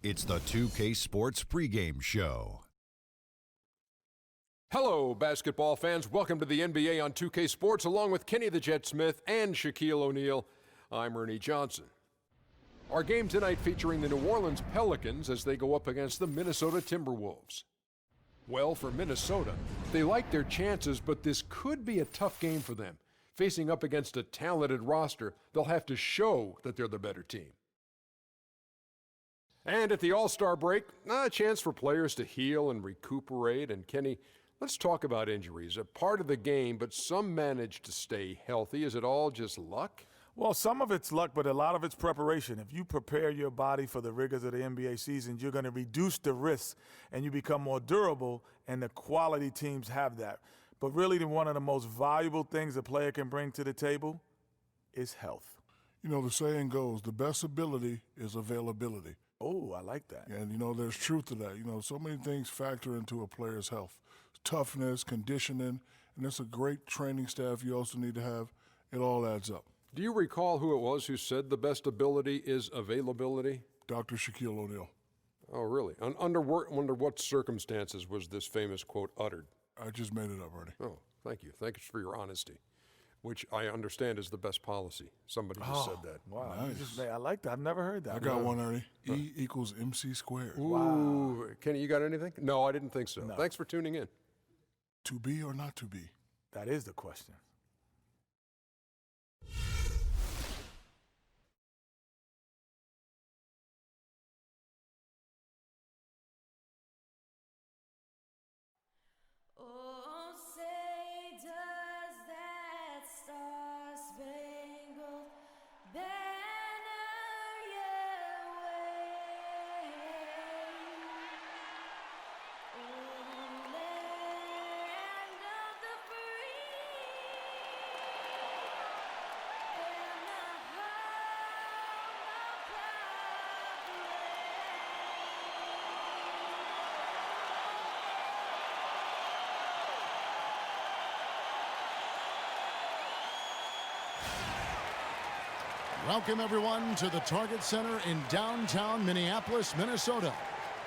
It's the 2K Sports pregame show. Hello, basketball fans. Welcome to the NBA on 2K Sports, along with Kenny the Jet Smith and Shaquille O'Neal. I'm Ernie Johnson. Our game tonight featuring the New Orleans Pelicans as they go up against the Minnesota Timberwolves. Well, for Minnesota, they like their chances, but this could be a tough game for them. Facing up against a talented roster, they'll have to show that they're the better team. And at the All-Star break, a chance for players to heal and recuperate. And Kenny, let's talk about injuries. A part of the game, but some manage to stay healthy. Is it all just luck? Well, some of it's luck, but a lot of it's preparation. If you prepare your body for the rigors of the NBA season, you're going to reduce the risks and you become more durable, and the quality teams have that. But really, one of the most valuable things a player can bring to the table is health. You know, the saying goes, the best ability is availability. Oh, I like that. And, you know, there's truth to that. You know, so many things factor into a player's health. Toughness, conditioning, and it's a great training staff you also need to have. It all adds up. Do you recall who it was who said the best ability is availability? Dr. Shaquille O'Neal. Oh, really? Under what circumstances was this famous quote uttered? I just made it up, Ernie. Oh, thank you. Thank you for your honesty, which I understand is the best policy. Somebody just said that. Wow. Nice. I like that. I've never heard that. I got one, Ernie. E equals MC squared. Ooh. Wow. Kenny, you got anything? No, I didn't think so. No. Thanks for tuning in. To be or not to be? That is the question. Oh, say does that star-spangled banner yet wave? Oh, land of the free and the home of progress. Welcome, everyone, to the Target Center in downtown Minneapolis, Minnesota.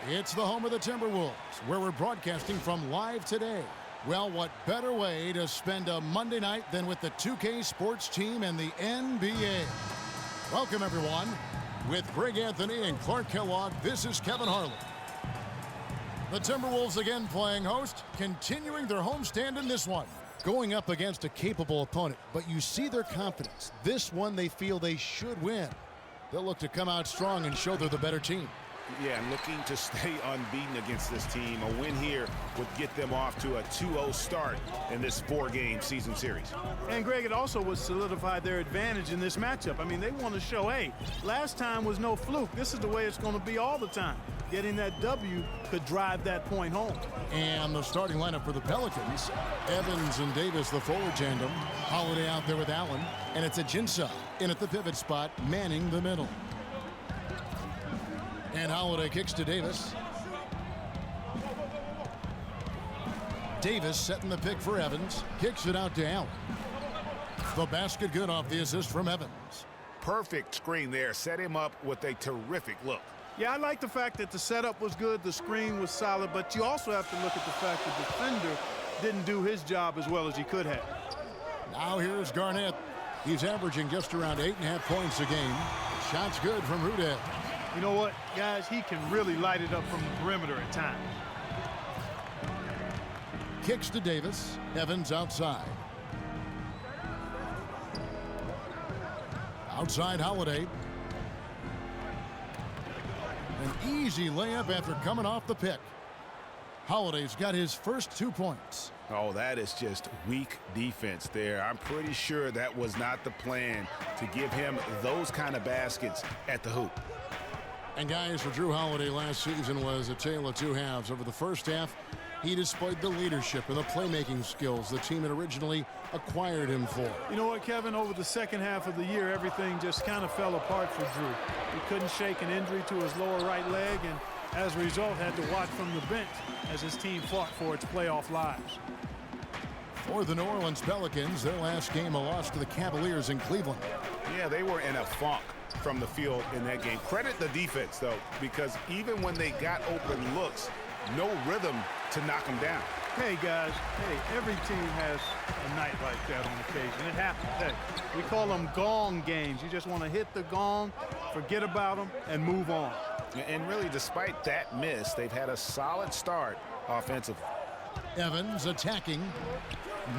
It's the home of the Timberwolves, where we're broadcasting from live today. Well, what better way to spend a Monday night than with the 2K Sports team and the NBA? Welcome, everyone. With Greg Anthony and Clark Kellogg, this is Kevin Harlan. The Timberwolves again playing host, continuing their homestand in this one. Going up against a capable opponent, but you see their confidence. This one they feel they should win. They'll look to come out strong and show they're the better team. Yeah, and looking to stay unbeaten against this team. A win here would get them off to a 2-0 start in this 4-game season series. And, Greg, it also would solidify their advantage in this matchup. I mean, they want to show, hey, last time was no fluke. This is the way it's going to be all the time. Getting that W could drive that point home. And the starting lineup for the Pelicans, Evans and Davis, the forward tandem. Holiday out there with Allen, and it's Ajinça in at the pivot spot, manning the middle. And Holiday kicks to Davis. Davis setting the pick for Evans. Kicks it out to Allen. The basket good off the assist from Evans. Perfect screen there. Set him up with a terrific look. Yeah, I like the fact that the setup was good, the screen was solid, but you also have to look at the fact that the defender didn't do his job as well as he could have. Now here's Garnett. He's averaging just around 8.5 points a game. Shots good from Rudell. You know what, guys? He can really light it up from the perimeter at times. Kicks to Davis. Evans outside. Outside Holiday. An easy layup after coming off the pick. Holiday's got his first 2 points. Oh, that is just weak defense there. I'm pretty sure that was not the plan to give him those kind of baskets at the hoop. And guys, for Drew Holiday last season was a tale of two halves. Over the first half, he displayed the leadership and the playmaking skills the team had originally acquired him for. You know what, Kevin? Over the second half of the year, everything just kind of fell apart for Drew. He couldn't shake an injury to his lower right leg, and as a result, had to watch from the bench as his team fought for its playoff lives. For the New Orleans Pelicans, their last game, a loss to the Cavaliers in Cleveland. Yeah, they were in a funk from the field in that game. Credit the defense, though, because even when they got open looks, no rhythm to knock them down. Hey, guys, every team has a night like that on occasion. It happens. Hey, we call them gong games. You just want to hit the gong, forget about them, and move on. And really, despite that miss, they've had a solid start offensively. Evans attacking.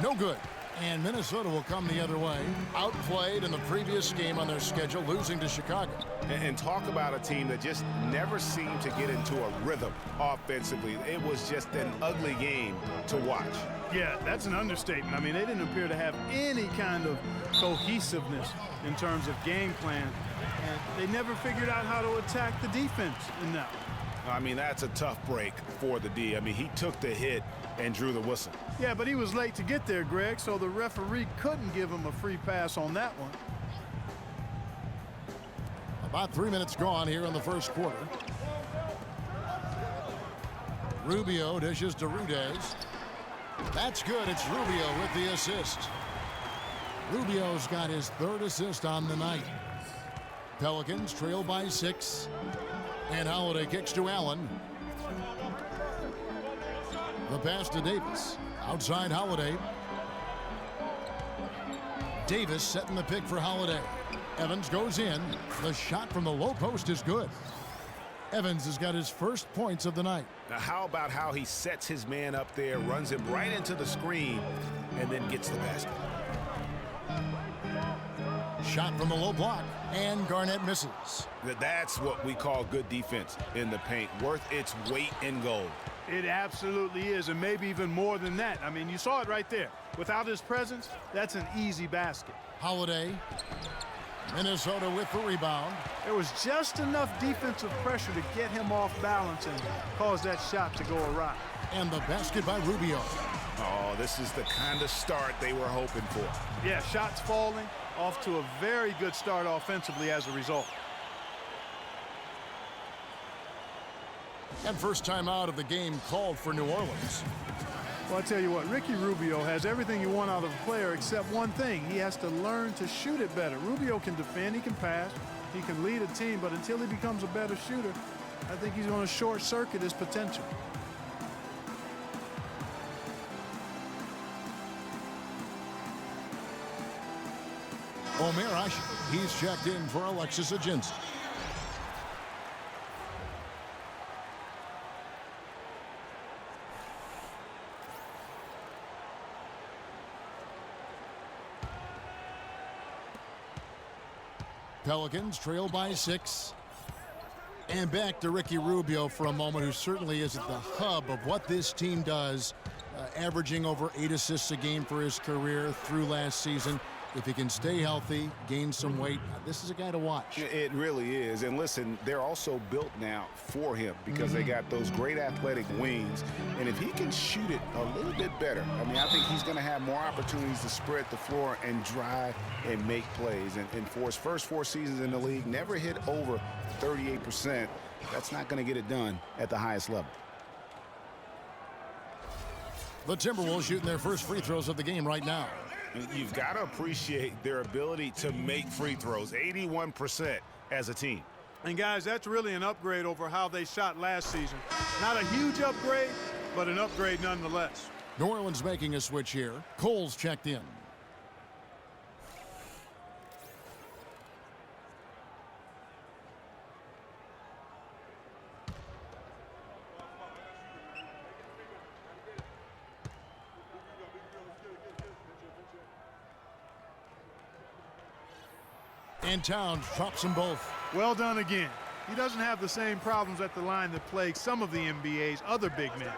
No good. And Minnesota will come the other way. Outplayed in the previous game on their schedule, losing to Chicago. And talk about a team that just never seemed to get into a rhythm offensively. It was just an ugly game to watch. Yeah, that's an understatement. I mean, they didn't appear to have any kind of cohesiveness in terms of game plan. And they never figured out how to attack the defense in that one. I mean, that's a tough break for the D. I mean, he took the hit and drew the whistle. Yeah, but he was late to get there, Greg, so the referee couldn't give him a free pass on that one. About 3 minutes gone here in the first quarter. Rubio dishes to Rudez. That's good. It's Rubio with the assist. Rubio's got his third assist on the night. Pelicans trail by 6. And Holiday kicks to Allen. The pass to Davis. Outside Holiday. Davis setting the pick for Holiday. Evans goes in. The shot from the low post is good. Evans has got his first points of the night. Now, how about how he sets his man up there, runs him right into the screen, and then gets the basket. Shot from the low block, and Garnett misses. That's what we call good defense in the paint, worth its weight in gold. It absolutely is, and maybe even more than that. I mean, you saw it right there. Without his presence, that's an easy basket. Holiday. Minnesota with the rebound. There was just enough defensive pressure to get him off balance and cause that shot to go awry. And the basket by Rubio. Oh, this is the kind of start they were hoping for. Yeah, shots falling, off to a very good start offensively as a result. And first time out of the game called for New Orleans. Well, I tell you what, Ricky Rubio has everything you want out of a player except one thing. He has to learn to shoot it better. Rubio can defend, he can pass, he can lead a team, but until he becomes a better shooter, I think he's going to short-circuit his potential. Omer Asher, he's checked in for Alexis Aginski. Pelicans trail by 6. And back to Ricky Rubio for a moment, who certainly is at the hub of what this team does, averaging over 8 assists a game for his career through last season. If he can stay healthy, gain some weight, this is a guy to watch. It really is. And listen, they're also built now for him because they got those great athletic wings. And if he can shoot it a little bit better, I mean, I think he's going to have more opportunities to spread the floor and drive and make plays. And for his first 4 seasons in the league, never hit over 38%. That's not going to get it done at the highest level. The Timberwolves shooting their first free throws of the game right now. You've got to appreciate their ability to make free throws, 81% as a team. And guys, that's really an upgrade over how they shot last season. Not a huge upgrade, but an upgrade nonetheless. New Orleans making a switch here. Cole's checked in. And Towns drops them both. Well done again. He doesn't have the same problems at the line that plague some of the NBA's other big men.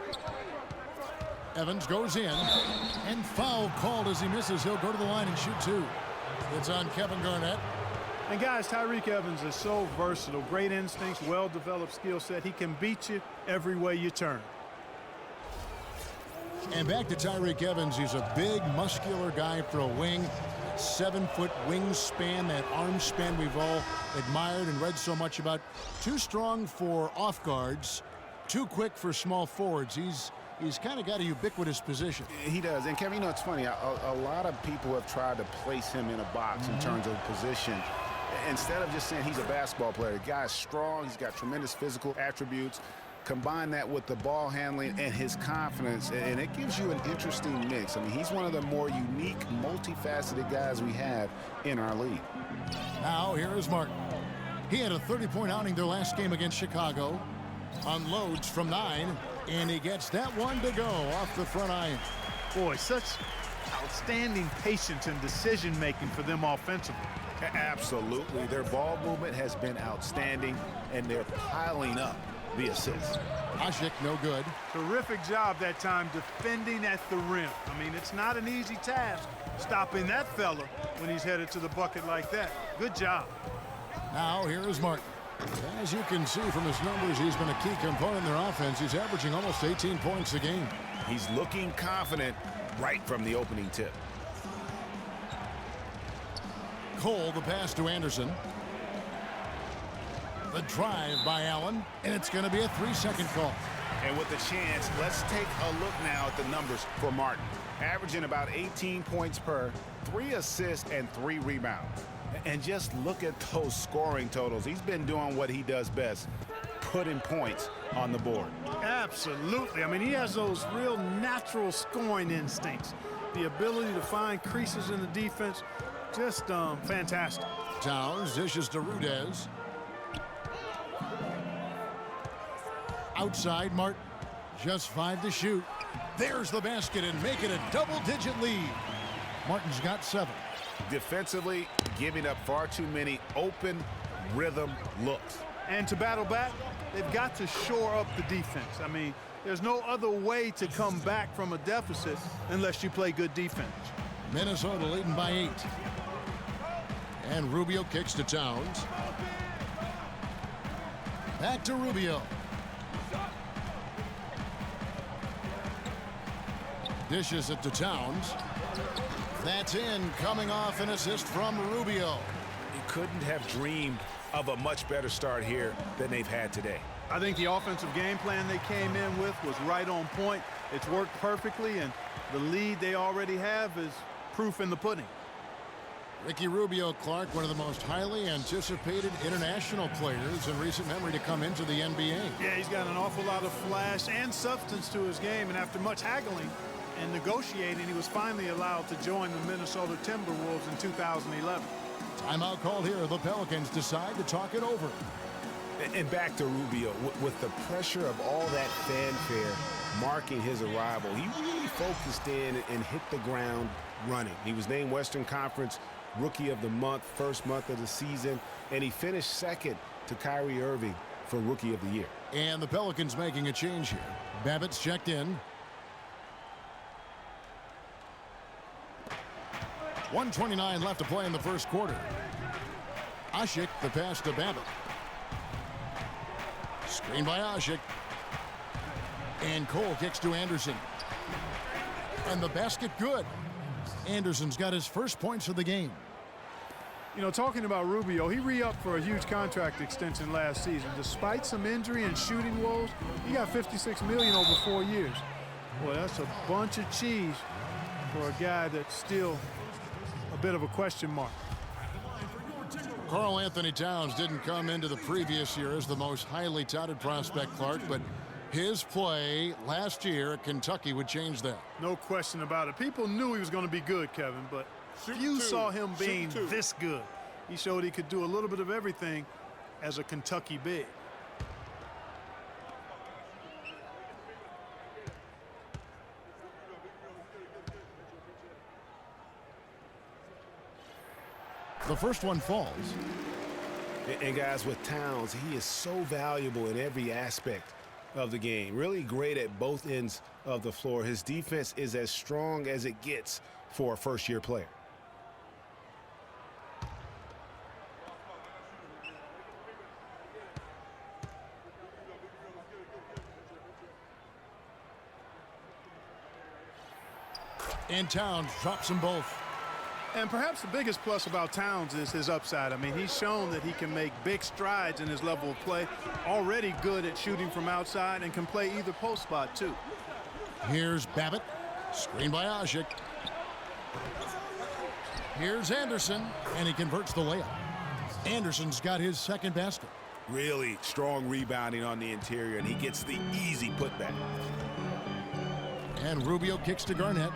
Evans goes in, and foul called as he misses. He'll go to the line and shoot 2. It's on Kevin Garnett. And guys, Tyreke Evans is so versatile. Great instincts, well-developed skill set. He can beat you every way you turn. And back to Tyreke Evans. He's a big, muscular guy for a wing. 7-foot wingspan, that arm span we've all admired and read so much about. Too strong for off guards, too quick for small forwards. He's he's kind of got a ubiquitous position. He does. And, Kevin, you know, it's funny. A lot of people have tried to place him in a box in terms of position. Instead of just saying he's a basketball player, the guy's strong. He's got tremendous physical attributes. Combine that with the ball handling and his confidence, and it gives you an interesting mix. I mean, he's one of the more unique, multifaceted guys we have in our league. Now, here is Martin. He had a 30-point outing their last game against Chicago. Unloads from 9, and he gets that one to go off the front iron. Boy, such outstanding patience and decision-making for them offensively. Absolutely. Their ball movement has been outstanding, and they're piling up the assists. Asik, no good. Terrific job that time defending at the rim. I mean, it's not an easy task stopping that fella when he's headed to the bucket like that. Good job. Now, here is Martin. As you can see from his numbers, he's been a key component in their offense. He's averaging almost 18 points a game. He's looking confident right from the opening tip. Cole, the pass to Anderson. The drive by Allen, and it's going to be a 3-second call. And with the chance, let's take a look now at the numbers for Martin. Averaging about 18 points per, 3 assists, and 3 rebounds. And just look at those scoring totals. He's been doing what he does best, putting points on the board. Absolutely. I mean, he has those real natural scoring instincts. The ability to find creases in the defense, just fantastic. Towns dishes to Rudez. Outside, Martin. Just 5 to shoot. There's the basket and make it a double-digit lead. Martin's got 7. Defensively, giving up far too many open rhythm looks. And to battle back, they've got to shore up the defense. I mean, there's no other way to come back from a deficit unless you play good defense. Minnesota leading by 8. And Rubio kicks to Towns. Back to Rubio. Dishes it to Towns. That's in, coming off an assist from Rubio. He couldn't have dreamed of a much better start here than they've had today. I think the offensive game plan they came in with was right on point. It's worked perfectly, and the lead they already have is proof in the pudding. Ricky Rubio, Clark, one of the most highly anticipated international players in recent memory to come into the NBA. Yeah, he's got an awful lot of flash and substance to his game, and after much haggling and negotiating, he was finally allowed to join the Minnesota Timberwolves in 2011. Timeout called here. The Pelicans decide to talk it over. And back to Rubio, with the pressure of all that fanfare marking his arrival, he really focused in and hit the ground running. He was named Western Conference Rookie of the Month, first month of the season, and he finished second to Kyrie Irving for Rookie of the Year. And the Pelicans making a change here. Babbitt's checked in. 1:29 left to play in the first quarter. Asik, the pass to Babbitt. Screen by Asik. And Cole kicks to Anderson. And the basket good. Anderson's got his first points of the game. You know, talking about Rubio, he re-upped for a huge contract extension last season. Despite some injury and shooting woes, he got $56 million over 4 years. Boy, that's a bunch of cheese for a guy that's still a bit of a question mark. Karl Anthony Towns didn't come into the previous year as the most highly touted prospect, Clark, but his play last year at Kentucky would change that. No question about it. People knew he was going to be good, Kevin, but few saw him being this good. He showed he could do a little bit of everything as a Kentucky big. The first one falls. And guys, with Towns, he is so valuable in every aspect of the game. Really great at both ends of the floor. His defense is as strong as it gets for a first-year player. And Towns drops them both. And perhaps the biggest plus about Towns is his upside. I mean, he's shown that he can make big strides in his level of play. Already good at shooting from outside and can play either post spot, too. Here's Babbitt. Screen by Oshick. Here's Anderson, and he converts the layup. Anderson's got his second basket. Really strong rebounding on the interior, and he gets the easy putback. And Rubio kicks to Garnett.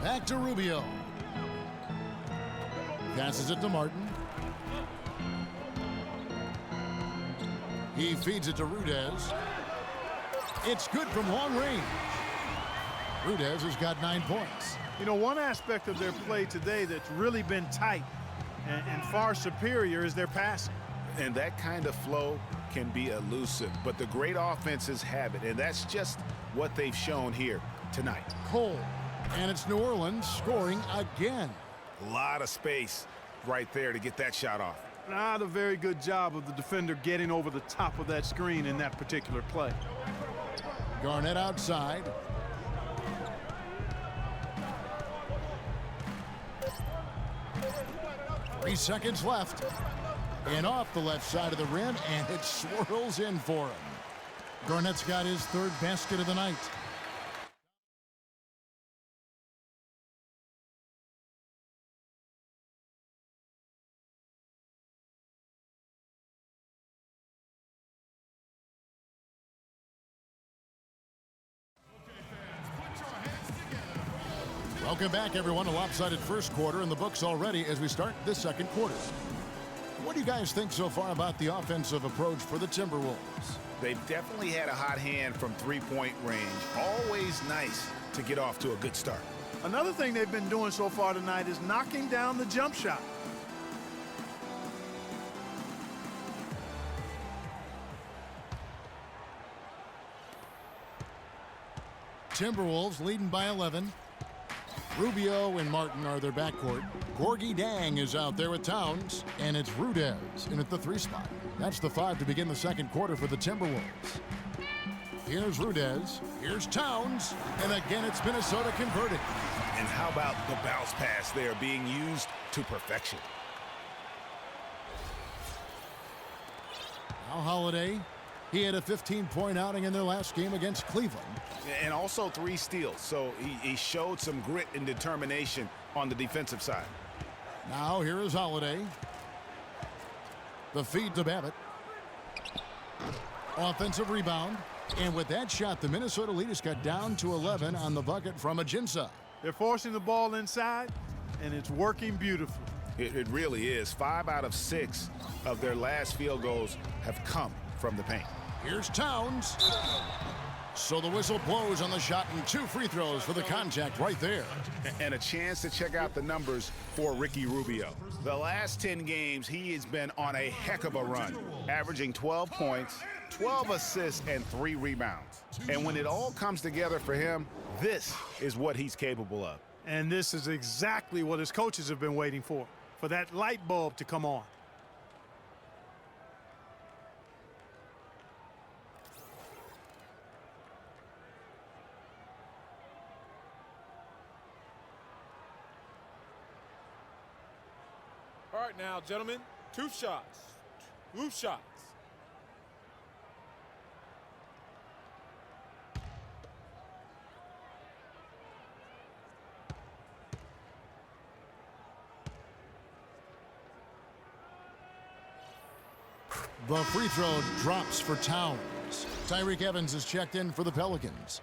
Back to Rubio. Passes it to Martin. He feeds it to Rudez. It's good from long range. Rudez has got 9 points. You know, one aspect of their play today that's really been tight and far superior is their passing. And that kind of flow can be elusive, but the great offenses have it, and that's just what they've shown here tonight. Cole. And it's New Orleans scoring again. A lot of space right there to get that shot off. Not a very good job of the defender getting over the top of that screen in that particular play. Garnett outside. Three seconds left. And off the left side of the rim, and it swirls in for him. Garnett's got his third basket of the night. Welcome back, everyone. A lopsided first quarter in the books already as we start this second quarter. What do you guys think so far about the offensive approach for the Timberwolves? They've definitely had a hot hand from three-point range. Always nice to get off to a good start. Another thing they've been doing so far tonight is knocking down the jump shot. Timberwolves leading by 11. Rubio and Martin are their backcourt. Gorgie Dang is out there with Towns, and it's Rudez in at the 3 spot. That's the 5 to begin the second quarter for the Timberwolves. Here's Rudez. Here's Towns. And again, it's Minnesota converted. And how about the bounce pass there being used to perfection? Now Holiday. He had a 15-point outing in their last game against Cleveland. And also 3 steals, so he showed some grit and determination on the defensive side. Now here is Holiday. The feed to Babbitt. Offensive rebound. And with that shot, the Minnesota leaders got down to 11 on the bucket from Ajinça. They're forcing the ball inside, and it's working beautifully. It really is. 5 out of 6 of their last field goals have come from the paint. Here's Towns. So the whistle blows on the shot, and 2 free throws for the contact right there. And a chance to check out the numbers for Ricky Rubio. The last 10 games, he has been on a heck of a run, averaging 12 points, 12 assists, and 3 rebounds. And when it all comes together for him, this is what he's capable of. And this is exactly what his coaches have been waiting for that light bulb to come on. All right now, gentlemen, 2 shots. 2 shots. The free throw drops for Towns. Tyreek Evans is checked in for the Pelicans.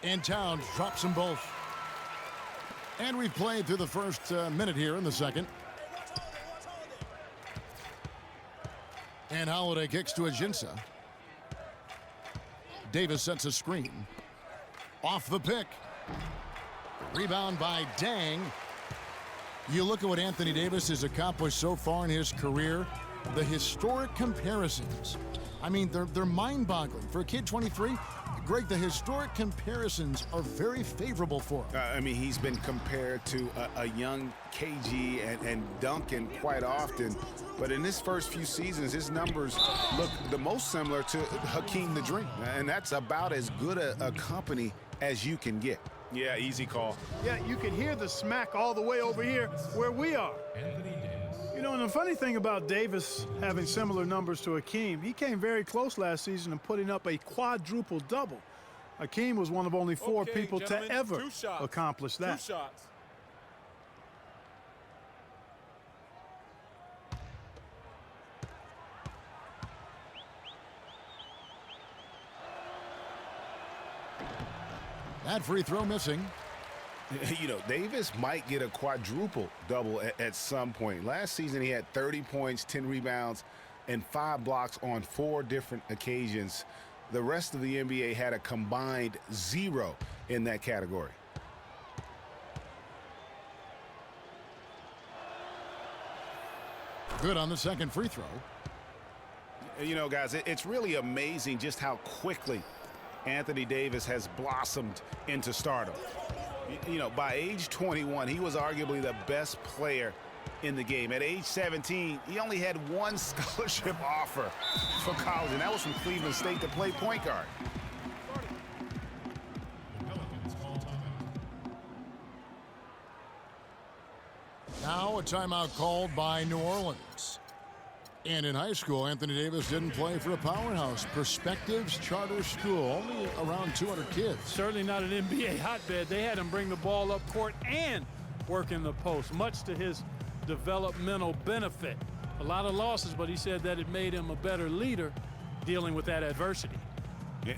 And Towns drops them both. And we've played through the first minute here in the second. And Holiday kicks to Ajinça. Davis sets a screen. Off the pick. Rebound by Dang. You look at what Anthony Davis has accomplished so far in his career. The historic comparisons. I mean, they're mind-boggling. For a kid 23, Greg, the historic comparisons are very favorable for him. I mean, he's been compared to a young KG and Duncan quite often. But in his first few seasons, his numbers look the most similar to Hakeem the Dream. And that's about as good a company as you can get. Yeah, easy call. Yeah, you can hear the smack all the way over here where we are. You know, and the funny thing about Davis having similar numbers to Hakeem, he came very close last season in putting up a quadruple double. Hakeem was one of only 4 Okay, people gentlemen, to ever 2 shots. accomplish that. 2 shots. That free throw missing. You know, Davis might get a quadruple double at some point. Last season, he had 30 points, 10 rebounds, and 5 blocks on 4 different occasions. The rest of the NBA had a combined 0 in that category. Good on the second free throw. You know, guys, it's really amazing just how quickly Anthony Davis has blossomed into stardom. You know, by age 21, he was arguably the best player in the game. At age 17, he only had 1 scholarship offer for college, and that was from Cleveland State to play point guard. Now a timeout called by New Orleans. And in high school, Anthony Davis didn't play for a powerhouse. Perspectives Charter School, only around 200 kids. Certainly not an NBA hotbed. They had him bring the ball up court and work in the post, much to his developmental benefit. A lot of losses, but he said that it made him a better leader dealing with that adversity.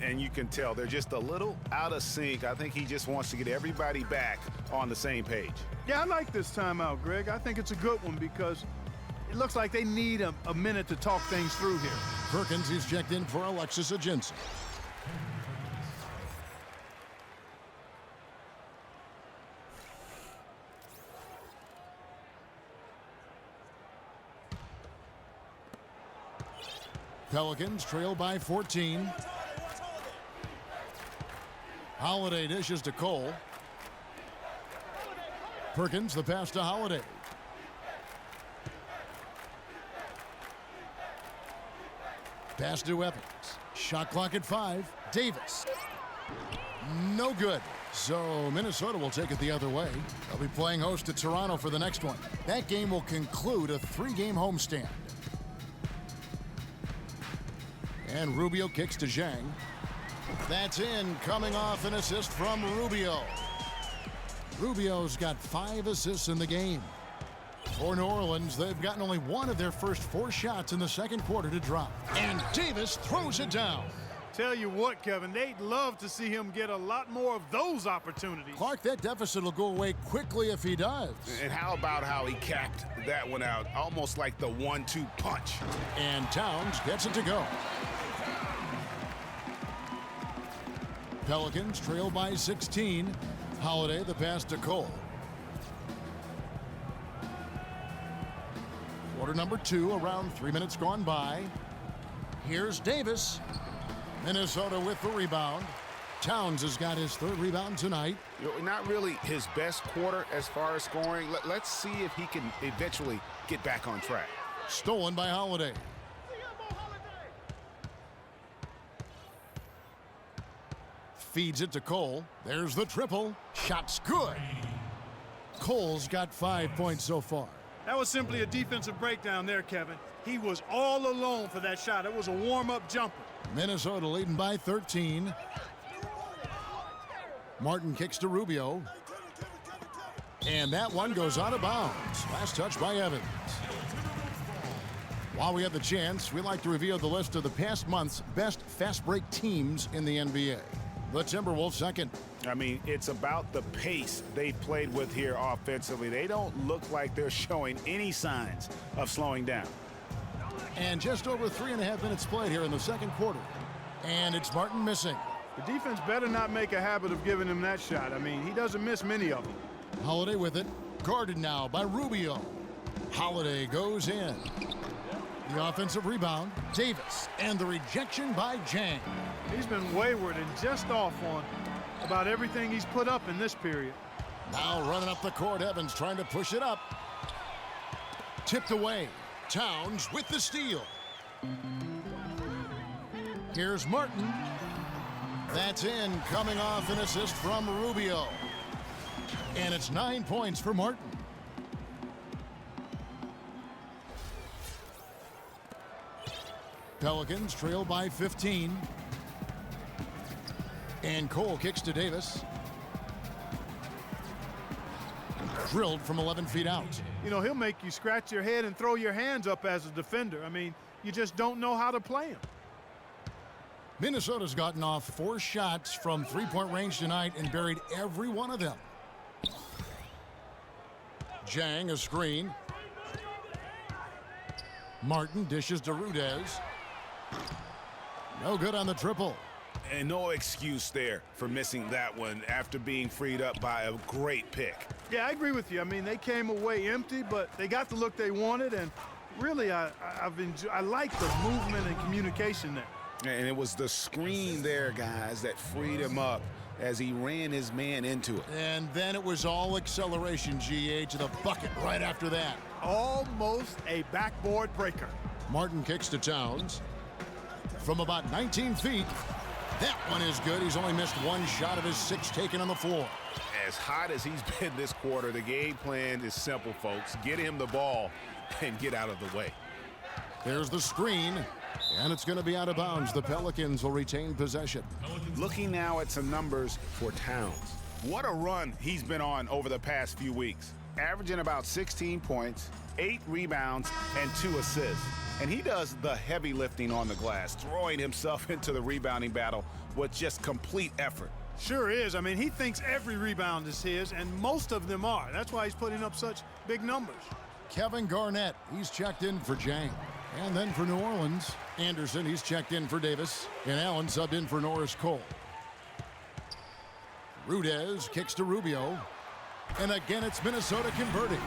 And you can tell they're just a little out of sync. I think he just wants to get everybody back on the same page. Yeah, I like this timeout, Greg. I think it's a good one because it looks like they need a minute to talk things through here. Perkins is checked in for Alexis Aginson. Pelicans trail by 14. Holiday dishes to Cole. Perkins, the pass to Holiday. Pass to Evans. Shot clock at 5. Davis. No good. So Minnesota will take it the other way. They'll be playing host to Toronto for the next one. That game will conclude a 3-game homestand. And Rubio kicks to Zhang. That's in, coming off an assist from Rubio. Rubio's got 5 assists in the game. For New Orleans, they've gotten only 1 of their first 4 shots in the second quarter to drop. And Davis throws it down. Tell you what, Kevin, they'd love to see him get a lot more of those opportunities. Clark, that deficit will go away quickly if he does. And how about how he capped that one out, almost like the 1-2 punch. And Towns gets it to go. Pelicans trail by 16. Holiday, the pass to Cole. Quarter number 2, around 3 minutes gone by. Here's Davis. Minnesota with the rebound. Towns has got his 3rd rebound tonight. You know, not really his best quarter as far as scoring. Let's see if he can eventually get back on track. Stolen by Holiday. Feeds it to Cole. There's the triple. Shot's good. Cole's got 5 points so far. That was simply a defensive breakdown there, Kevin. He was all alone for that shot. It was a warm-up jumper. Minnesota leading by 13. Martin kicks to Rubio. And that one goes out of bounds. Last touch by Evans. While we have the chance, we like to reveal the list of the past month's best fast break teams in the NBA. The Timberwolves second. I mean, it's about the pace they've played with here offensively. They don't look like they're showing any signs of slowing down. And just over 3.5 minutes played here in the second quarter. And it's Martin missing. The defense better not make a habit of giving him that shot. I mean, he doesn't miss many of them. Holiday with it. Guarded now by Rubio. Holiday goes in. The offensive rebound, Davis. And the rejection by Zhang. He's been wayward and just off on about everything he's put up in this period. Now running up the court, Evans trying to push it up. Tipped away. Towns with the steal. Here's Martin. That's in, coming off an assist from Rubio. And it's 9 points for Martin. Pelicans trail by 15. And Cole kicks to Davis. Drilled from 11 feet out. You know, he'll make you scratch your head and throw your hands up as a defender. I mean, you just don't know how to play him. Minnesota's gotten off 4 shots from three-point range tonight and buried every one of them. Jang, a screen. Martin dishes to Rudez. No good on the triple. And no excuse there for missing that one after being freed up by a great pick. Yeah, I agree with you. I mean, they came away empty, but they got the look they wanted, and really, I like the movement and communication there. And it was the screen there, guys, that freed him up as he ran his man into it. And then it was all acceleration, GA, to the bucket right after that. Almost a backboard breaker. Martin kicks to Towns. From about 19 feet, that one is good. He's only missed 1 shot of his 6 taken on the floor. As hot as he's been this quarter, the game plan is simple, folks. Get him the ball and get out of the way. There's the screen, and it's going to be out of bounds. The Pelicans will retain possession. Looking now at some numbers for Towns. What a run he's been on over the past few weeks. Averaging about 16 points, 8 rebounds, and 2 assists. And he does the heavy lifting on the glass, throwing himself into the rebounding battle with just complete effort. Sure is. I mean, he thinks every rebound is his, and most of them are. That's why he's putting up such big numbers. Kevin Garnett, he's checked in for Jang. And then for New Orleans, Anderson, he's checked in for Davis. And Allen subbed in for Norris Cole. Rudez kicks to Rubio. And again, it's Minnesota converting.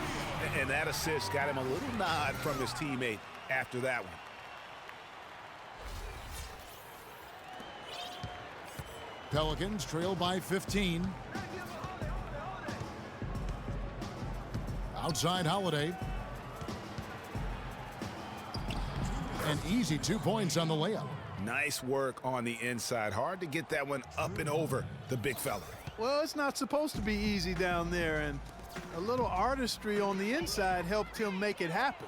And that assist got him a little nod from his teammate after that one. Pelicans trail by 15. Outside Holiday. An easy 2 points on the layup. Nice work on the inside. Hard to get that one up and over the big fella. Well, it's not supposed to be easy down there, and a little artistry on the inside helped him make it happen.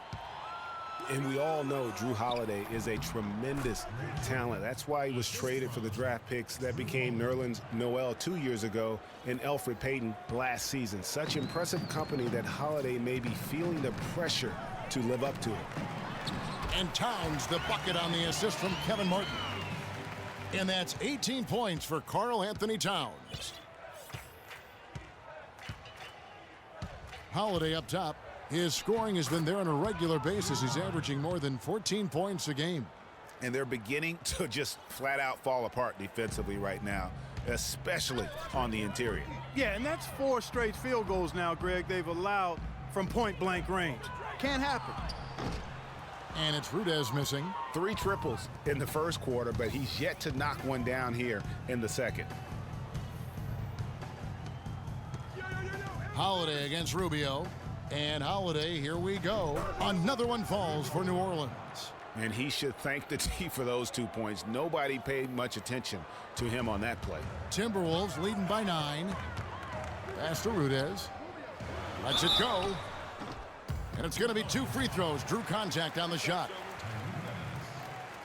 And we all know Drew Holiday is a tremendous talent. That's why he was traded for the draft picks that became Nerlens Noel 2 years ago and Elfrid Payton last season. Such impressive company that Holiday may be feeling the pressure to live up to it. And Towns the bucket on the assist from Kevin Martin. And that's 18 points for Karl Anthony Towns. Holiday up top. His scoring has been there on a regular basis. He's averaging more than 14 points a game. And they're beginning to just flat out fall apart defensively right now, especially on the interior. Yeah, and that's 4 straight field goals now, Greg, they've allowed from point-blank range. Can't happen. And it's Rudez missing. 3 triples in the first quarter, but he's yet to knock one down here in the second. Holiday against Rubio. And Holiday, here we go. Another one falls for New Orleans. And he should thank the team for those 2 points. Nobody paid much attention to him on that play. Timberwolves leading by 9. Pass to Rudez. Lets it go. And it's going to be 2 free throws. Drew contact on the shot.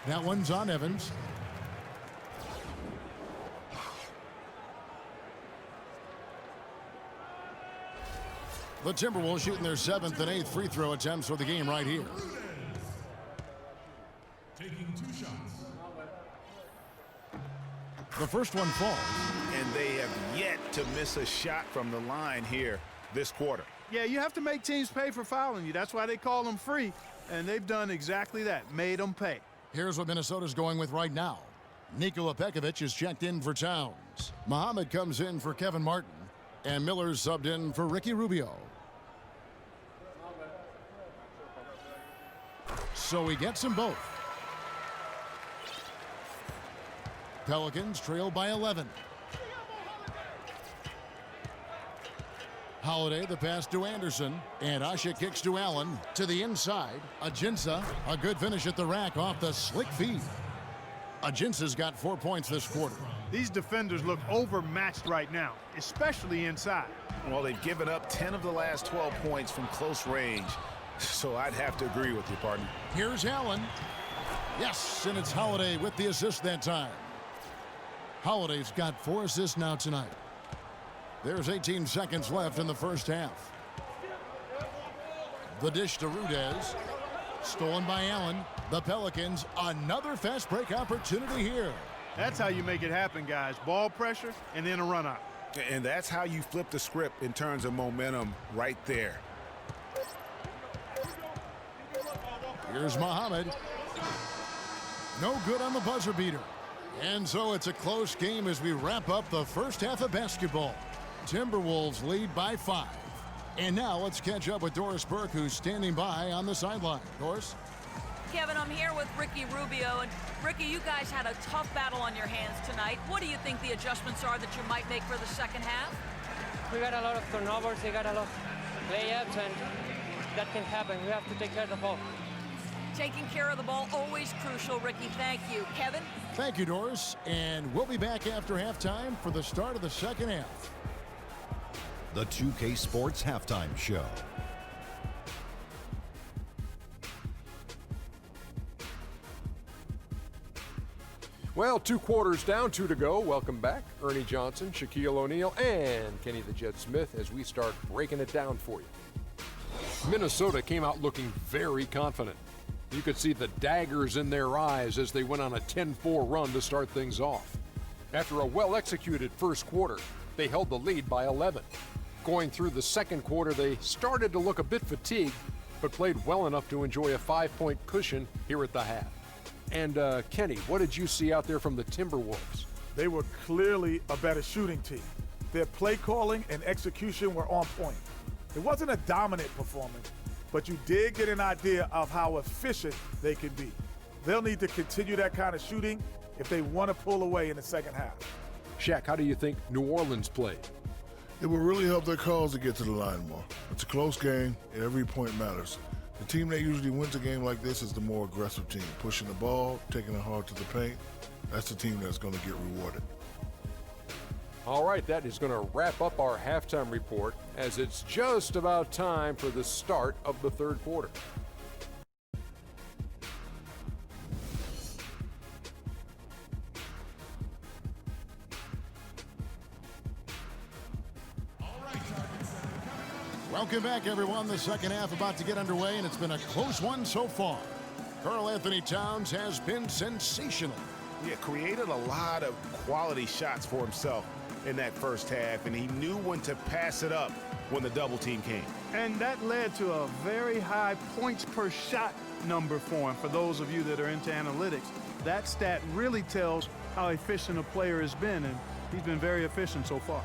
That one's on Evans. The Timberwolves shooting their 7th and 8th free throw attempts for the game right here. Taking 2 shots. The first one falls. And they have yet to miss a shot from the line here this quarter. Yeah, you have to make teams pay for fouling you. That's why they call them free, and they've done exactly that, made them pay. Here's what Minnesota's going with right now. Nikola Pekovic is checked in for Towns. Muhammad comes in for Kevin Martin. And Miller's subbed in for Ricky Rubio. So he gets them both. Pelicans trail by 11. Holiday, the pass to Anderson. And Asha kicks to Allen. To the inside. Ajinça, a good finish at the rack off the slick feed. Ajinça's got 4 points this quarter. These defenders look overmatched right now, especially inside. Well, they've given up 10 of the last 12 points from close range, so I'd have to agree with you, partner. Here's Allen. Yes, and it's Holiday with the assist that time. Holiday's got 4 assists now tonight. There's 18 seconds left in the first half. The dish to Rudez. Stolen by Allen. The Pelicans, another fast break opportunity here. That's how you make it happen, guys. Ball pressure and then a run out. And that's how you flip the script in terms of momentum right there. Here's Muhammad. No good on the buzzer beater. And so it's a close game as we wrap up the first half of basketball. Timberwolves lead by 5. And now let's catch up with Doris Burke, who's standing by on the sideline. Doris? Kevin, I'm here with Ricky Rubio. And Ricky, you guys had a tough battle on your hands tonight. What do you think the adjustments are that you might make for the second half? We got a lot of turnovers, we got a lot of layups, and that can happen. We have to take care of the ball. Taking care of the ball, always crucial, Ricky. Thank you. Kevin? Thank you, Doris. And we'll be back after halftime for the start of the second half. The 2K Sports Halftime Show. Well, 2 quarters down, 2 to go. Welcome back. Ernie Johnson, Shaquille O'Neal, and Kenny the Jet Smith as we start breaking it down for you. Minnesota came out looking very confident. You could see the daggers in their eyes as they went on a 10-4 run to start things off. After a well-executed first quarter, they held the lead by 11. Going through the second quarter, they started to look a bit fatigued, but played well enough to enjoy a 5-point cushion here at the half. And Kenny, what did you see out there from the Timberwolves? They were clearly a better shooting team. Their play calling and execution were on point. It wasn't a dominant performance, but you did get an idea of how efficient they can be. They'll need to continue that kind of shooting if they want to pull away in the second half. Shaq, how do you think New Orleans played? It will really help their cause to get to the line more. It's a close game. Every point matters. The team that usually wins a game like this is the more aggressive team, pushing the ball, taking it hard to the paint. That's the team that's going to get rewarded. All right, that is going to wrap up our halftime report as it's just about time for the start of the third quarter. Welcome back, everyone. The second half about to get underway, and it's been a close one so far. Karl Anthony Towns has been sensational. Yeah, created a lot of quality shots for himself in that first half, and he knew when to pass it up when the double team came. And that led to a very high points per shot number for him. For those of you that are into analytics, that stat really tells how efficient a player has been, and he's been very efficient so far.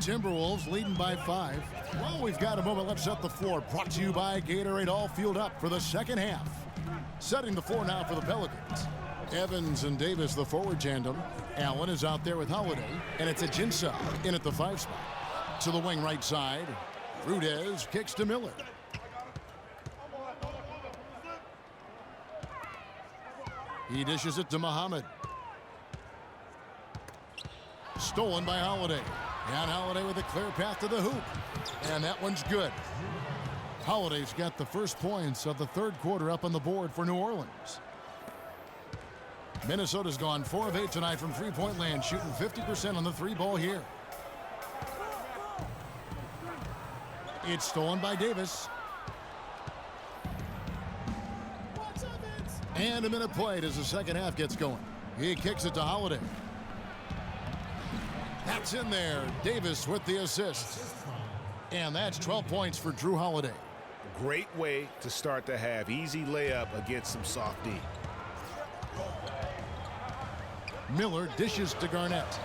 Timberwolves leading by 5. Well, we've got a moment. Let's set the floor. Brought to you by Gatorade, all fueled up for the second half. Setting the floor now for the Pelicans. Evans and Davis, the forward tandem. Allen is out there with Holiday, and it's Ajinça in at the 5 spot. To the wing right side. Rudez kicks to Miller. He dishes it to Muhammad. Stolen by Holiday. And Holiday with a clear path to the hoop. And that one's good. Holiday's got the first points of the third quarter up on the board for New Orleans. Minnesota's gone 4 of 8 tonight from three-point land, shooting 50% on the 3-ball here. It's stolen by Davis. And a minute played as the second half gets going. He kicks it to Holiday. That's in there. Davis with the assist. And that's 12 points for Drew Holiday. Great way to start the half. Easy layup against some soft D. Miller dishes to Garnett.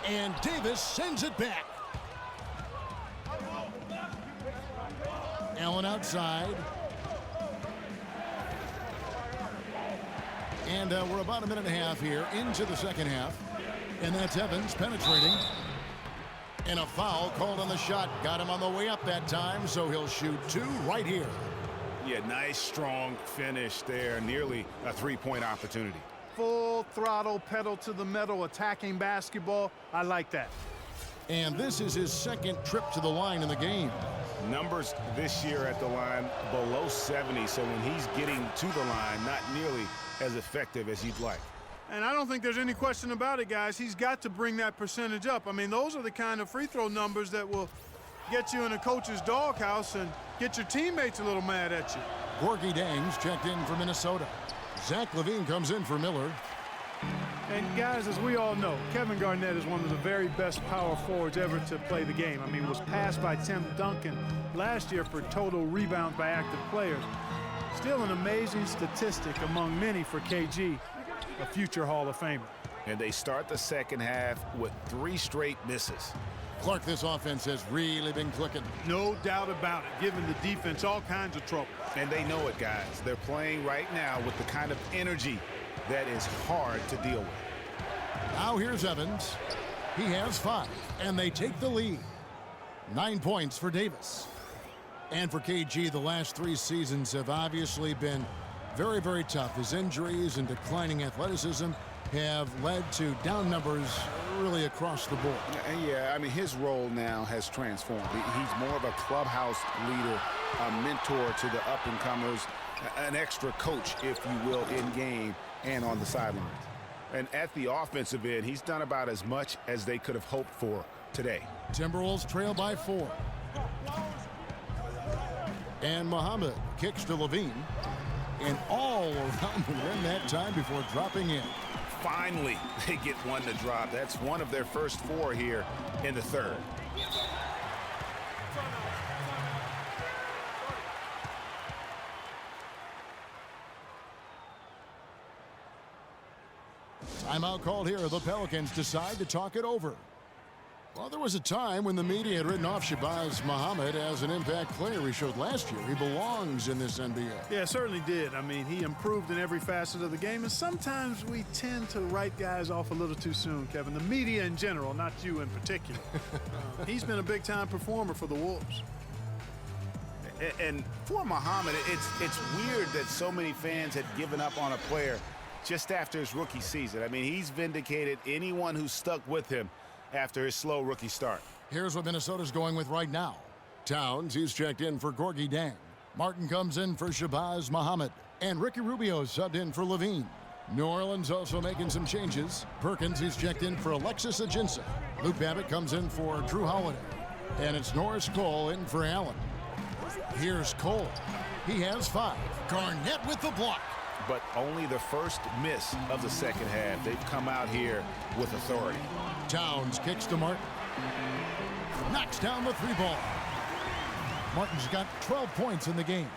And Davis sends it back. Allen outside. And we're about a minute and a half here into the second half. And that's Evans penetrating. And a foul called on the shot. Got him on the way up that time, so he'll shoot 2 right here. Yeah, nice, strong finish there. Nearly a three-point opportunity. Full throttle, pedal to the metal, attacking basketball. I like that. And this is his second trip to the line in the game. Numbers this year at the line below 70, so when he's getting to the line, not nearly as effective as you'd like. And I don't think there's any question about it, guys. He's got to bring that percentage up. I mean, those are the kind of free throw numbers that will get you in a coach's doghouse and get your teammates a little mad at you. Gorgie Dang's checked in for Minnesota. Zach LaVine comes in for Miller. And guys, as we all know, Kevin Garnett is one of the very best power forwards ever to play the game. I mean, was passed by Tim Duncan last year for total rebounds by active players. Still an amazing statistic among many for KG, a future Hall of Famer. And they start the second half with 3 straight misses. Clark, this offense has really been clicking. No doubt about it, giving the defense all kinds of trouble. And they know it, guys. They're playing right now with the kind of energy that is hard to deal with. Now here's Evans. He has 5, and they take the lead. 9 points for Davis. And for KG, the last 3 seasons have obviously been very, very tough. His injuries and declining athleticism have led to down numbers really across the board. Yeah, I mean, his role now has transformed. He's more of a clubhouse leader, a mentor to the up-and-comers, an extra coach, if you will, in game and on the sidelines. And at the offensive end, he's done about as much as they could have hoped for today. Timberwolves trail by 4. And Muhammad kicks to LaVine. And all around the rim that time before dropping in. Finally, they get one to drop. That's one of their first 4 here in the third. Timeout called here. The Pelicans decide to talk it over. Well, there was a time when the media had written off Shabazz Muhammad as an impact player. He showed last year he belongs in this NBA. Yeah, certainly did. I mean, he improved in every facet of the game, and sometimes we tend to write guys off a little too soon, Kevin. The media in general, not you in particular. He's been a big-time performer for the Wolves. And for Muhammad, it's weird that so many fans had given up on a player just after his rookie season. I mean, he's vindicated anyone who stuck with him after his slow rookie start. Here's what Minnesota's going with right now. Towns, he's checked in for Gorgie Dang. Martin comes in for Shabazz Muhammad. And Ricky Rubio subbed in for LaVine. New Orleans also making some changes. Perkins, he's checked in for Alexis Ajinça. Luke Babbitt comes in for Drew Holiday. And it's Norris Cole in for Allen. Here's Cole. He has 5. Garnett with the block. But only the first miss of the second half. They've come out here with authority. Towns kicks to Martin. Knocks down the 3 ball. Martin's got 12 points in the game.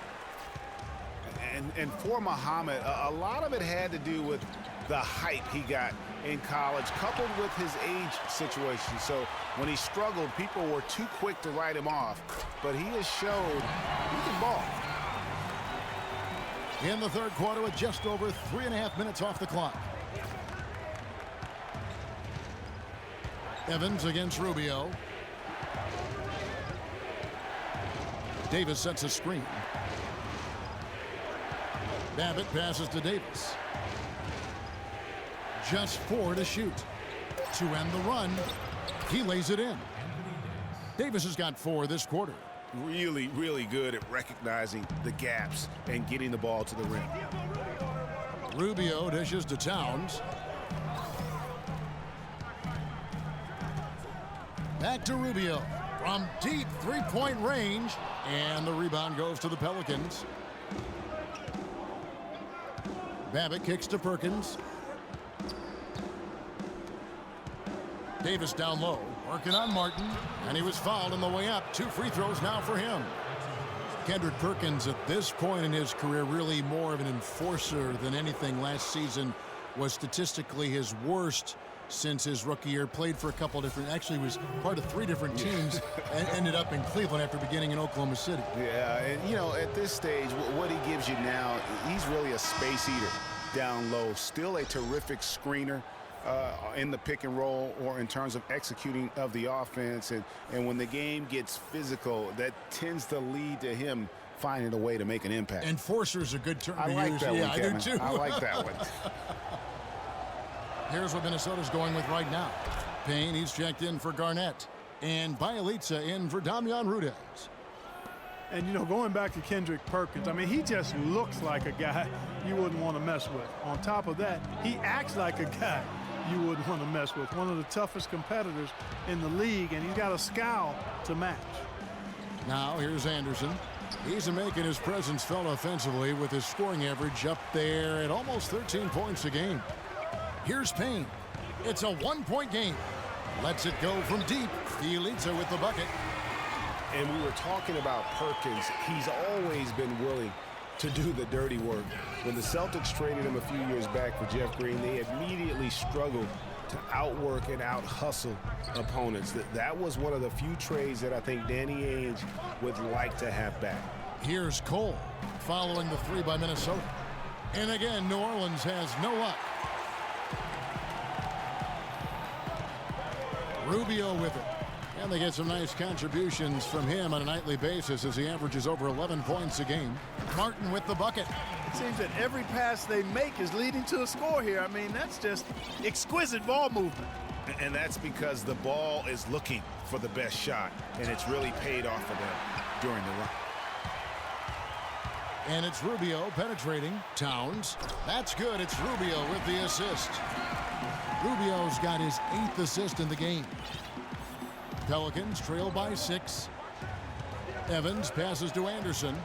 And for Muhammad, a lot of it had to do with the hype he got in college, coupled with his age situation. So when he struggled, people were too quick to write him off. But he has showed he can ball. In the third quarter with just over 3.5 minutes off the clock. Evans against Rubio. Davis sets a screen. Babbitt passes to Davis. Just 4 to shoot. To end the run, he lays it in. Davis has got 4 this quarter. Really, really good at recognizing the gaps and getting the ball to the rim. Rubio dishes to Towns. Back to Rubio from deep 3-point range. And the rebound goes to the Pelicans. Babbitt kicks to Perkins. Davis down low, working on Martin, and he was fouled on the way up. 2 free throws now for him. Kendrick Perkins at this point in his career really more of an enforcer than anything. Last season was statistically his worst since his rookie year. Played for a couple different, actually was part of 3 different teams and ended up in Cleveland after beginning in Oklahoma City. Yeah, and you know, at this stage, what he gives you now, he's really a space eater down low. Still a terrific screener in the pick and roll or in terms of executing of the offense. And when the game gets physical, that tends to lead to him finding a way to make an impact. Enforcer's a good term to use. I like that one, I Kevin. do too. I like that one. Here's what Minnesota's going with right now. Payne, he's checked in for Garnett. And Bielitsa in for Damian Rudez. And, you know, going back to Kendrick Perkins, I mean, he just looks like a guy you wouldn't want to mess with. On top of that, he acts like a guy you wouldn't want to mess with. One of the toughest competitors in the league, and he's got a scowl to match. Now, here's Anderson. He's making his presence felt offensively with his scoring average up there at almost 13 points a game. Here's Payne. It's a 1-point game. Lets it go from deep. Bielitsa with the bucket. And we were talking about Perkins. He's always been willing to do the dirty work. When the Celtics traded him a few years back for Jeff Green, they immediately struggled to outwork and out-hustle opponents. That was one of the few trades that I think Danny Ainge would like to have back. Here's Cole following the 3 by Minnesota. And again, New Orleans has no luck. Rubio with it. And they get some nice contributions from him on a nightly basis as he averages over 11 points a game. Martin with the bucket. It seems that every pass they make is leading to a score here. I mean, that's just exquisite ball movement. And that's because the ball is looking for the best shot, and it's really paid off for them during the run. And it's Rubio penetrating. Towns. That's good. It's Rubio with the assist. Rubio's got his 8th assist in the game. Pelicans trail by 6. Evans passes to Anderson.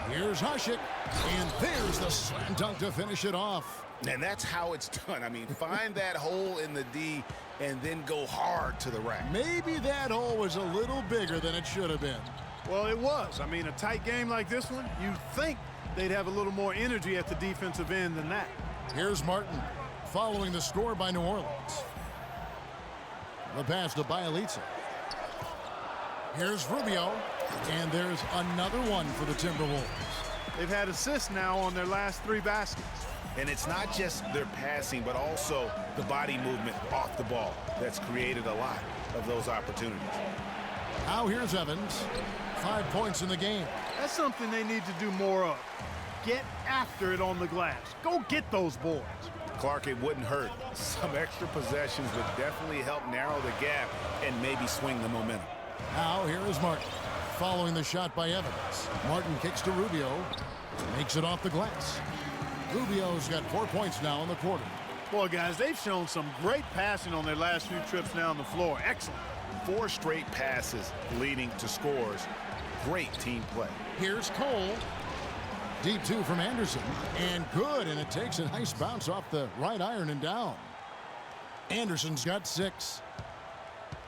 Here's Hushik. And there's the slam dunk to finish it off. And that's how it's done. I mean, find that hole in the D and then go hard to the rack. Maybe that hole was a little bigger than it should have been. Well, it was. I mean, a tight game like this one, you'd think they'd have a little more energy at the defensive end than that. Here's Martin following the score by New Orleans. The pass to Bielitsa. Here's Rubio. And there's another one for the Timberwolves. They've had assists now on their last 3 baskets. And it's not just their passing, but also the body movement off the ball that's created a lot of those opportunities. Now here's Evans. 5 points in the game. That's something they need to do more of. Get after it on the glass. Go get those boards. Clark, it wouldn't hurt. Some extra possessions would definitely help narrow the gap and maybe swing the momentum. Now here is Martin following the shot by Evans. Martin kicks to Rubio. Makes it off the glass. Rubio's got 4 points now in the quarter. Boy, guys, they've shown some great passing on their last few trips down the floor. Excellent. 4 straight passes leading to scores. Great team play. Here's Cole. Deep 2 from Anderson. And good, and it takes a nice bounce off the right iron and down. Anderson's got 6.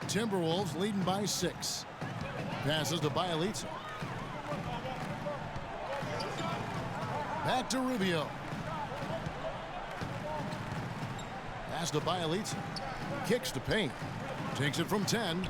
Timberwolves leading by 6. Passes to Bielitsa. Back to Rubio. Pass to Bielitsa. Kicks to Payne. Takes it from 10.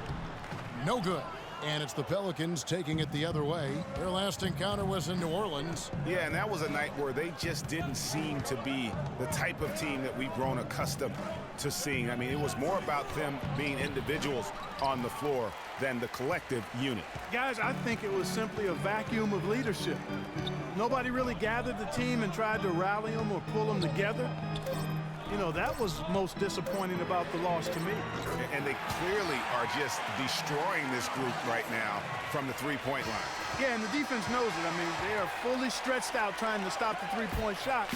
No good. And it's the Pelicans taking it the other way. Their last encounter was in New Orleans. Yeah, and that was a night where they just didn't seem to be the type of team that we've grown accustomed to seeing. I mean, it was more about them being individuals on the floor than the collective unit. Guys, I think it was simply a vacuum of leadership. Nobody really gathered the team and tried to rally them or pull them together. You know, that was most disappointing about the loss to me. And they clearly are just destroying this group right now from the three-point line. Yeah, and the defense knows it. I mean, they are fully stretched out trying to stop the three-point shot.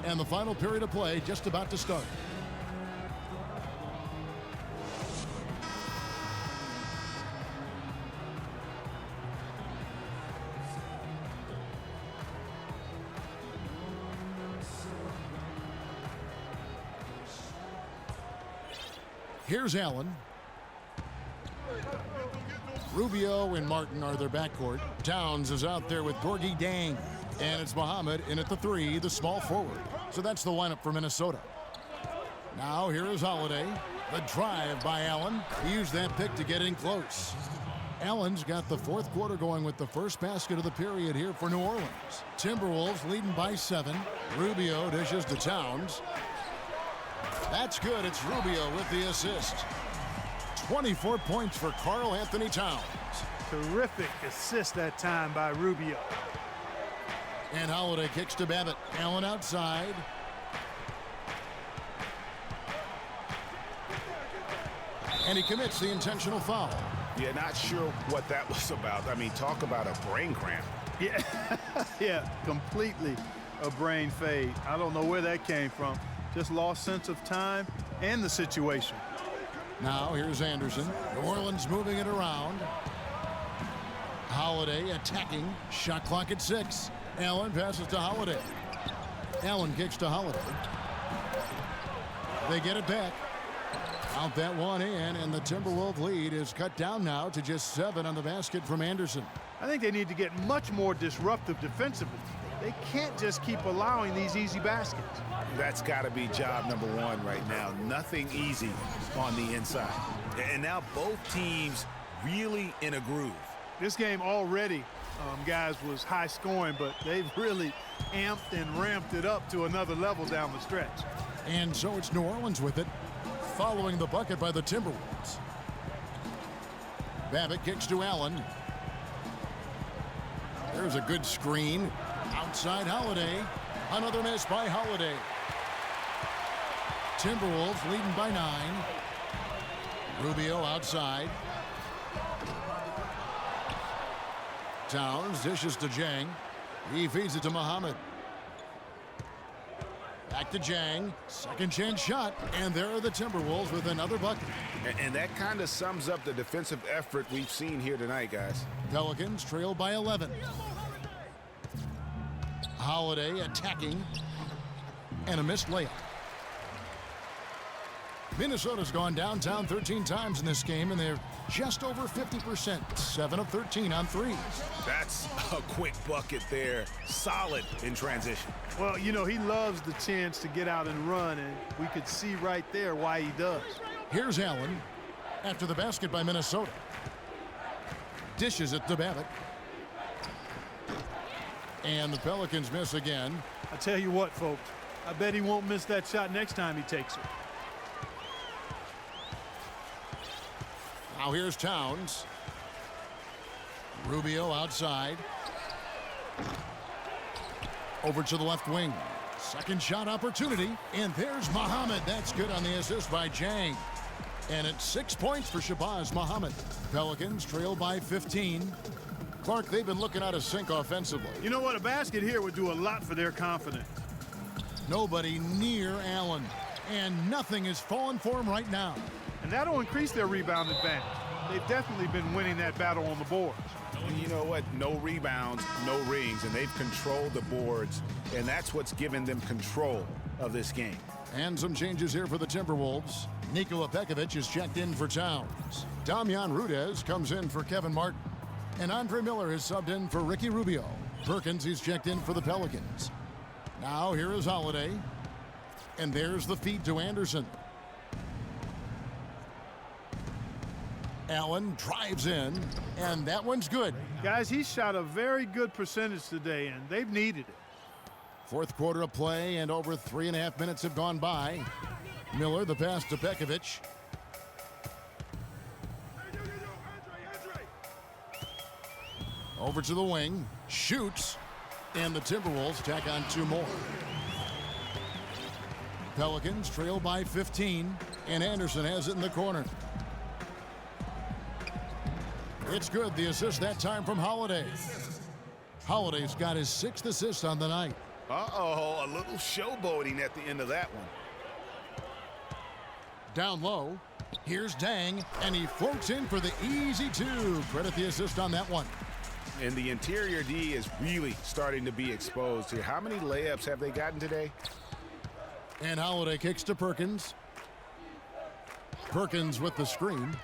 And the final period of play just about to start. Here's Allen. Rubio and Martin are their backcourt. Towns is out there with Gorgie Dang. And it's Muhammad in at the 3, the small forward. So that's the lineup for Minnesota. Now here is Holiday. The drive by Allen. He used that pick to get in close. Allen's got the fourth quarter going with the first basket of the period here for New Orleans. Timberwolves leading by 7. Rubio dishes to Towns. That's good. It's Rubio with the assist. 24 points for Karl Anthony Towns. Terrific assist that time by Rubio. And Holiday kicks to Babbitt. Allen outside. And he commits the intentional foul. Yeah, not sure what that was about. I mean, talk about a brain cramp. Yeah, yeah, completely a brain fade. I don't know where that came from. Just lost sense of time and the situation. Now here's Anderson. New Orleans moving it around. Holiday attacking. Shot clock at 6. Allen passes to Holiday. Allen kicks to Holiday. They get it back. Out that one in, and the Timberwolves lead is cut down now to just 7 on the basket from Anderson. I think they need to get much more disruptive defensively. They can't just keep allowing these easy baskets. That's got to be job number 1 right now. Nothing easy on the inside. And now both teams really in a groove. This game already, guys, was high scoring, but they've really amped and ramped it up to another level down the stretch. And so it's New Orleans with it, following the bucket by the Timberwolves. Babbitt kicks to Allen. There's a good screen. Outside Holiday. Another miss by Holiday. Timberwolves leading by 9. Rubio outside. Towns dishes to Jang. He feeds it to Muhammad. Back to Jang. Second chance shot. And there are the Timberwolves with another bucket. And that kind of sums up the defensive effort we've seen here tonight, guys. Pelicans trail by 11. Holiday attacking. And a missed layup. Minnesota's gone downtown 13 times in this game, and they're just over 50%. 7 of 13 on threes. That's a quick bucket there. Solid in transition. Well, you know, he loves the chance to get out and run, and we could see right there why he does. Here's Allen after the basket by Minnesota. Dishes it to Babbitt. And the Pelicans miss again. I tell you what, folks, I bet he won't miss that shot next time he takes it. Now here's Towns. Rubio outside. Over to the left wing. Second shot opportunity. And there's Muhammad. That's good on the assist by Jang. And it's 6 points for Shabazz Muhammad. Pelicans trail by 15. Clark, they've been looking out of sync offensively. You know what? A basket here would do a lot for their confidence. Nobody near Allen. And nothing is falling for him right now. And that'll increase their rebound advantage. They've definitely been winning that battle on the boards. You know what? No rebounds, no rings, and they've controlled the boards, and that's what's given them control of this game. And some changes here for the Timberwolves. Nikola Pekovic is checked in for Towns. Damian Rudez comes in for Kevin Martin. And Andre Miller is subbed in for Ricky Rubio. Perkins is checked in for the Pelicans. Now here is Holiday. And there's the feed to Anderson. Allen drives in, and that one's good. Guys, he shot a very good percentage today, and they've needed it. Fourth quarter of play, and over 3.5 minutes have gone by. Miller, the pass to Pekovic. Over to the wing, shoots, and the Timberwolves tack on 2 more. Pelicans trail by 15, and Anderson has it in the corner. It's good. The assist that time from Holiday. Holiday's got his 6th assist on the night. Uh-oh, a little showboating at the end of that one. Down low, here's Dang, and he floats in for the easy 2. Credit the assist on that one. And the interior D is really starting to be exposed here. How many layups have they gotten today? And Holiday kicks to Perkins. Perkins with the screen.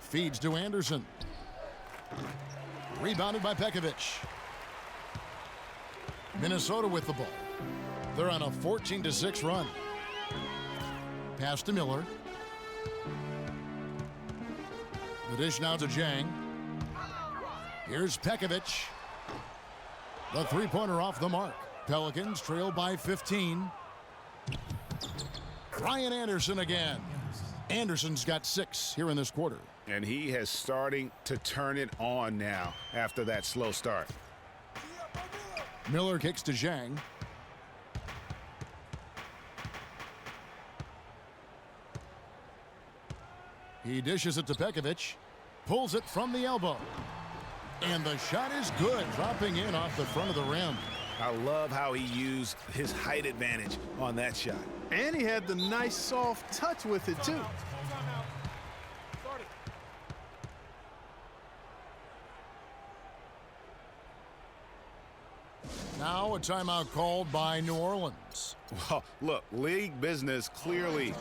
Feeds to Anderson. Rebounded by Pekovic. Minnesota with the ball. They're on a 14-6 run. Pass to Miller. The dish now to Jang. Here's Pekovic. The three-pointer off the mark. Pelicans trail by 15. Ryan Anderson again. Anderson's got 6 here in this quarter. And he has starting to turn it on now after that slow start. Miller kicks to Zhang. He dishes it to Pekovic. Pulls it from the elbow. And the shot is good, dropping in off the front of the rim. I love how he used his height advantage on that shot. And he had the nice soft touch with it, too. Now a timeout called by New Orleans. Well, look, league business clearly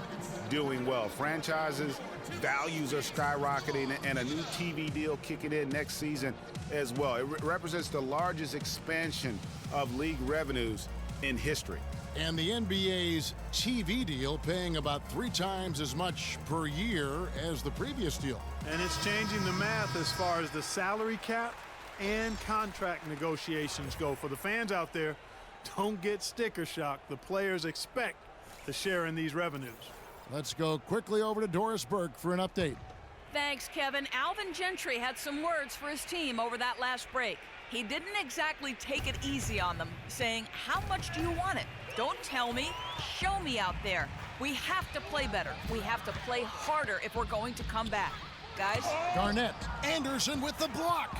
doing well. Franchises, values are skyrocketing, and a new TV deal kicking in next season as well. It represents the largest expansion of league revenues in history. And the NBA's TV deal paying about 3 times as much per year as the previous deal. And it's changing the math as far as the salary cap and contract negotiations go. For the fans out there, don't get sticker shock. The players expect to share in these revenues. Let's go quickly over to Doris Burke for an update. Thanks, Kevin. Alvin Gentry had some words for his team over that last break. He didn't exactly take it easy on them, saying, "How much do you want it? Don't tell me. Show me out there. We have to play better. We have to play harder if we're going to come back." Guys? Garnett. Anderson with the block.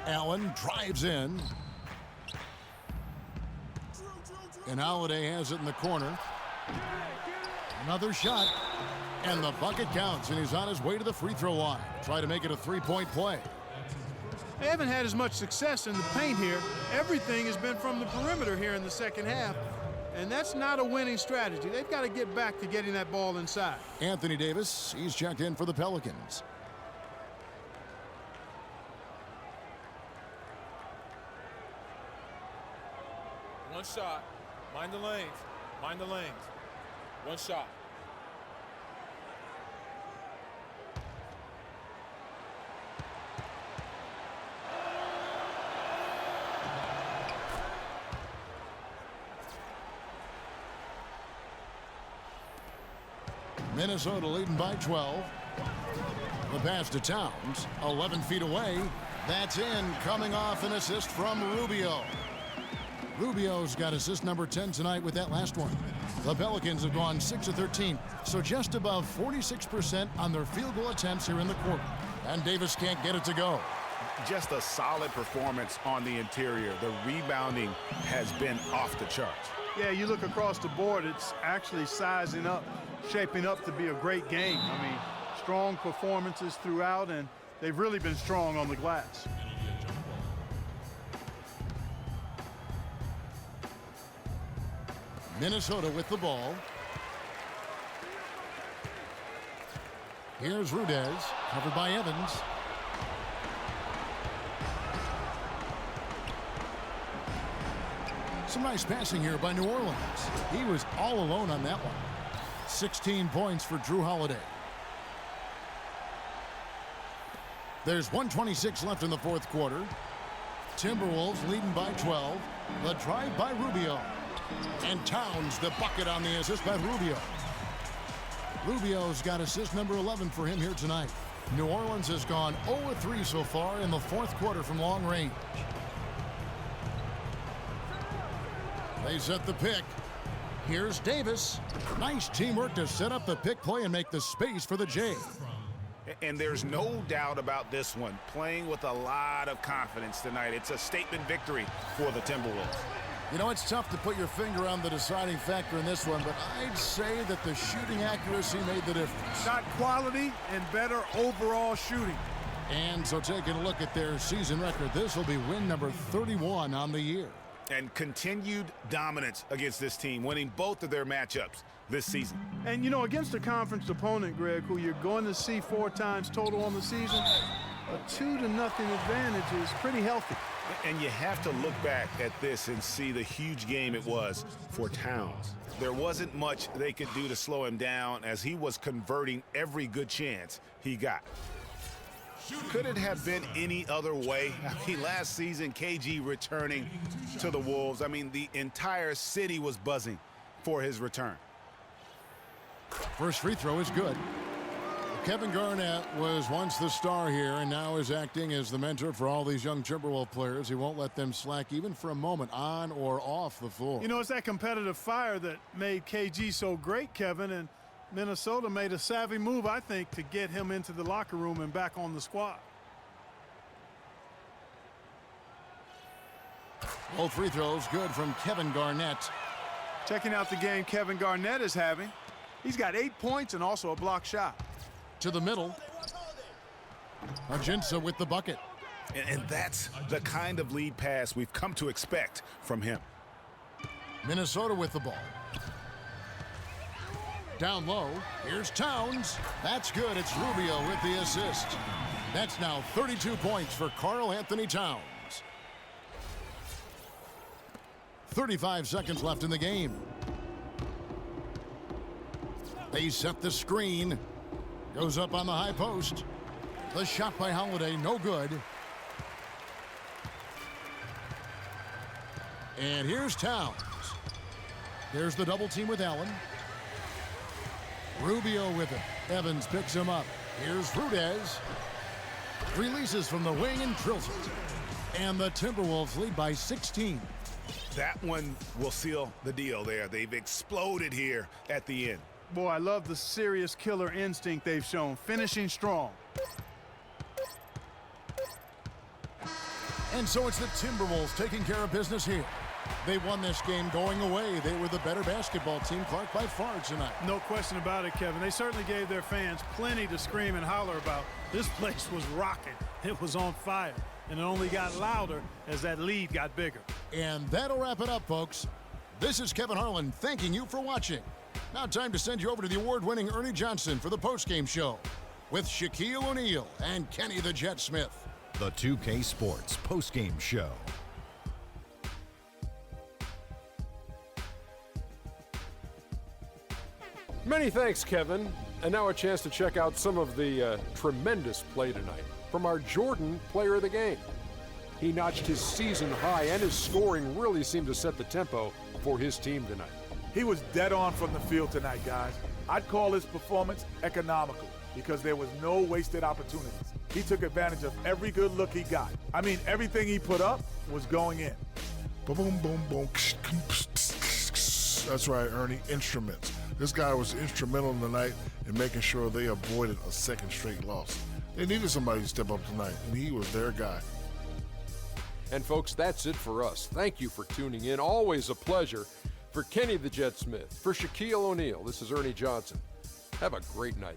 Allen drives in. And Holiday has it in the corner. Another shot. And the bucket counts, and he's on his way to the free throw line. Try to make it a 3-point play. They haven't had as much success in the paint here. Everything has been from the perimeter here in the second half. And that's not a winning strategy. They've got to get back to getting that ball inside. Anthony Davis, he's checked in for the Pelicans. One shot. Mind the lanes. Mind the lanes. One shot. Minnesota leading by 12. The pass to Towns, 11 feet away. That's in, coming off an assist from Rubio. Rubio's got assist number 10 tonight with that last one. The Pelicans have gone 6 of 13, so just above 46% on their field goal attempts here in the quarter. And Davis can't get it to go. Just a solid performance on the interior. The rebounding has been off the charts. Yeah, you look across the board, it's actually sizing up, shaping up to be a great game. I mean, strong performances throughout, and they've really been strong on the glass. Minnesota with the ball. Here's Rudez, covered by Evans. Some nice passing here by New Orleans. He was all alone on that one. 16 points for Drew Holiday. There's 1:26 left in the fourth quarter. Timberwolves leading by 12. The drive by Rubio. And Towns the bucket on the assist by Rubio. Rubio's got assist number 11 for him here tonight. New Orleans has gone 0-3 so far in the fourth quarter from long range. They set the pick. Here's Davis. Nice teamwork to set up the pick play and make the space for the J. And there's no doubt about this one. Playing with a lot of confidence tonight. It's a statement victory for the Timberwolves. You know, it's tough to put your finger on the deciding factor in this one, but I'd say that the shooting accuracy made the difference. Shot quality and better overall shooting. And so taking a look at their season record, this will be win number 31 on the year. And continued dominance against this team, winning both of their matchups this season. And, you know, against a conference opponent, Greg, who you're going to see 4 times total on the season, a 2-0 advantage is pretty healthy. And you have to look back at this and see the huge game it was for Towns. There wasn't much they could do to slow him down as he was converting every good chance he got. Could it have been any other way? I mean, last season, KG returning to the Wolves. I mean, the entire city was buzzing for his return. First free throw is good. Kevin Garnett was once the star here and now is acting as the mentor for all these young Timberwolves players. He won't let them slack even for a moment on or off the floor. You know, it's that competitive fire that made KG so great, Kevin, and Minnesota made a savvy move, I think, to get him into the locker room and back on the squad. Both free throws good from Kevin Garnett. Checking out the game Kevin Garnett is having. He's got 8 points and also a block shot. To the middle. Argenza with the bucket. And that's the kind of lead pass we've come to expect from him. Minnesota with the ball. Down low. Here's Towns. That's good. It's Rubio with the assist. That's now 32 points for Karl Anthony Towns. 35 seconds left in the game. They set the screen. Goes up on the high post. The shot by Holiday, no good. And here's Towns. There's the double team with Allen. Rubio with it. Evans picks him up. Here's Rudez. Releases from the wing and drills it. And the Timberwolves lead by 16. That one will seal the deal there. They've exploded here at the end. Boy, I love the serious killer instinct they've shown, finishing strong. And so it's the Timberwolves taking care of business here. They won this game going away. They were the better basketball team, Clark, by far tonight. No question about it, Kevin. They certainly gave their fans plenty to scream and holler about. This place was rocking. It was on fire. And it only got louder as that lead got bigger. And that'll wrap it up, folks. This is Kevin Harlan thanking you for watching. Now time to send you over to the award-winning Ernie Johnson for the postgame show with Shaquille O'Neal and Kenny the Jet Smith. The 2K Sports postgame show. Many thanks, Kevin. And now a chance to check out some of the tremendous play tonight from our Jordan player of the game. He notched his season high, and his scoring really seemed to set the tempo for his team tonight. He was dead on from the field tonight, guys. I'd call his performance economical because there was no wasted opportunities. He took advantage of every good look he got. I mean, everything he put up was going in. Boom, boom, boom, boom. That's right, Ernie. Instruments. This guy was instrumental tonight in making sure they avoided a second straight loss. They needed somebody to step up tonight, and he was their guy. And folks, that's it for us. Thank you for tuning in. Always a pleasure. For Kenny the Jet Smith, for Shaquille O'Neal, this is Ernie Johnson. Have a great night.